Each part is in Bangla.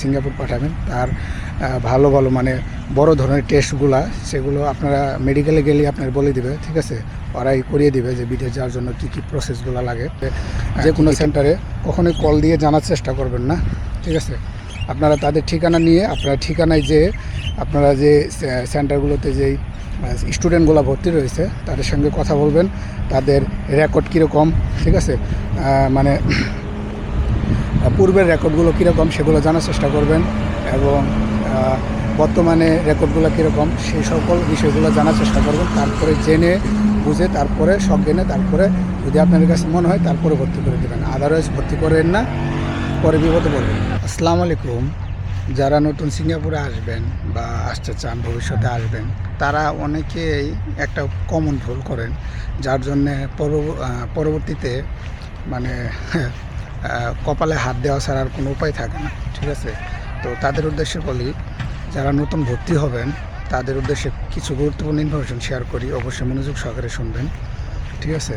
সিঙ্গাপুর পাঠাবেন। তার ভালো ভালো মানে বড় ধরনের টেস্টগুলা সেগুলো আপনারা মেডিকেলে গেলে আপনার বলে দিবে, ঠিক আছে, ওরাই করিয়ে দিবে যে বিদেশ যাওয়ার জন্য কী কী প্রসেসগুলো লাগে। যে কোনো সেন্টারে কখনোই কল দিয়ে জানার চেষ্টা করবেন না, ঠিক আছে। আপনারা তাদের ঠিকানা নিয়ে আপনারা ঠিকানায় যে আপনারা যে সেন্টারগুলোতে যেই স্টুডেন্টগুলো ভর্তি রয়েছে তাদের সঙ্গে কথা বলবেন, তাদের রেকর্ড কীরকম, ঠিক আছে, মানে পূর্বের রেকর্ডগুলো কীরকম সেগুলো জানার চেষ্টা করবেন এবং বর্তমানে রেকর্ডগুলো কীরকম সেই সকল বিষয়গুলো জানার চেষ্টা করবেন। তারপরে জেনে বুঝে তারপরে সব জেনে তারপরে যদি আপনাদের কাছে মনে হয় তারপরে ভর্তি করে দেবেন, আদারওয়াইজ ভর্তি করেন না, পরে বিপদে পড়বেন। আসসালামু আলাইকুম। যারা নতুন সিঙ্গাপুরে আসবেন বা আসতে চান, ভবিষ্যতে আসবেন, তারা অনেকেই একটা কমন ভুল করেন, যার জন্যে পরবর্তীতে মানে কপালে হাত দেওয়া ছাড়া আর কোনো উপায় থাকে না, ঠিক আছে। তো তাদের উদ্দেশ্যে বলি, যারা নতুন ভর্তি হবেন তাদের উদ্দেশ্যে কিছু গুরুত্বপূর্ণ ইনফরমেশন শেয়ার করি, অবশ্যই মনোযোগ সহকারে শুনবেন, ঠিক আছে।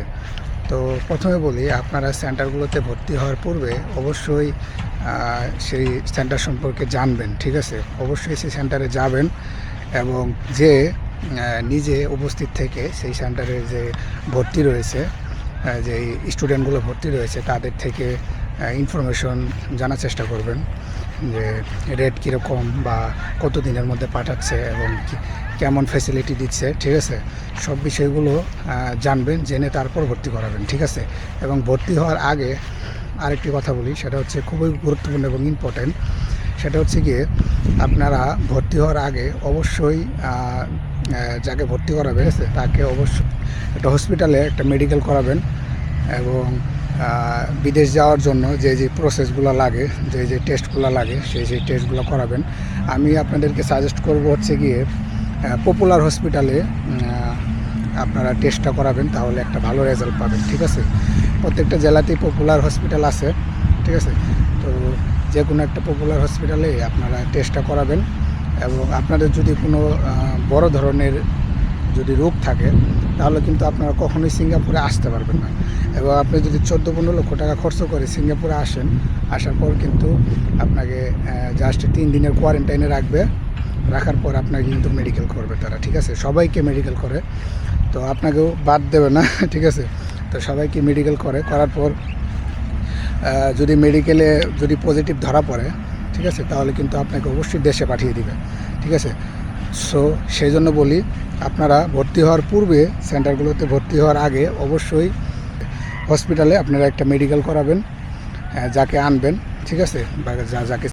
তো প্রথমে বলি, আপনারা সেন্টারগুলোতে ভর্তি হওয়ার পূর্বে অবশ্যই সেই সেন্টার সম্পর্কে জানবেন, ঠিক আছে। অবশ্যই সেই সেন্টারে যাবেন এবং যে নিজে উপস্থিত থেকে সেই সেন্টারে যে ভর্তি রয়েছে, যে স্টুডেন্টগুলো ভর্তি রয়েছে তাদের থেকে ইনফরমেশন জানার চেষ্টা করবেন, যে রেট কীরকম বা কত দিনের মধ্যে পাঠাচ্ছে এবং কেমন ফ্যাসিলিটি দিচ্ছে, ঠিক আছে। সব বিষয়গুলো জানবেন, জেনে তারপর ভর্তি করাবেন, ঠিক আছে। এবং ভর্তি হওয়ার আগে আরেকটি কথা বলি, সেটা হচ্ছে খুবই গুরুত্বপূর্ণ এবং ইম্পর্ট্যান্ট। সেটা হচ্ছে গিয়ে আপনারা ভর্তি হওয়ার আগে অবশ্যই যাকে ভর্তি করাবে তাকে অবশ্যই একটা হসপিটালে একটা মেডিকেল করাবেন এবং বিদেশ যাওয়ার জন্য যে যে প্রসেসগুলো লাগে, যে যে টেস্টগুলো লাগে সেই টেস্টগুলো করাবেন। আমি আপনাদেরকে সাজেস্ট করব হচ্ছে গিয়ে পপুলার হসপিটালে আপনারা টেস্টটা করাবেন, তাহলে একটা ভালো রেজাল্ট পাবেন, ঠিক আছে। প্রত্যেকটা জেলাতেই পপুলার হসপিটাল আছে, ঠিক আছে। তো যে কোনো একটা পপুলার হসপিটালে আপনারা টেস্টটা করাবেন এবং আপনাদের যদি কোনো বড় ধরনের যদি রোগ থাকে তাহলে কিন্তু আপনারা কখনোই সিঙ্গাপুরে আসতে পারবেন না। এবং আপনি যদি 14-15 লক্ষ টাকা খরচ করে সিঙ্গাপুরে আসেন, আসার পর কিন্তু আপনাকে জাস্ট 3 দিনের কোয়ারেন্টাইনে রাখার পর আপনাকে কিন্তু মেডিকেল করবে তারা, ঠিক আছে। সবাইকে মেডিকেল করে, তো আপনাকেও বাদ দেবে না, ঠিক আছে। তো সবাইকে মেডিকেল করার পর যদি মেডিকেলে যদি পজিটিভ ধরা পড়ে, ঠিক আছে, তাহলে কিন্তু আপনাকে অবশ্যই দেশে পাঠিয়ে দিবে, ঠিক আছে। সো সেই জন্য বলি, আপনারা ভর্তি হওয়ার পূর্বে সেন্টারগুলোতে ভর্তি হওয়ার আগে অবশ্যই হসপিটালে আপনারা একটা মেডিকেল করাবেন, যাকে আনবেন, ঠিক আছে, বা যাকে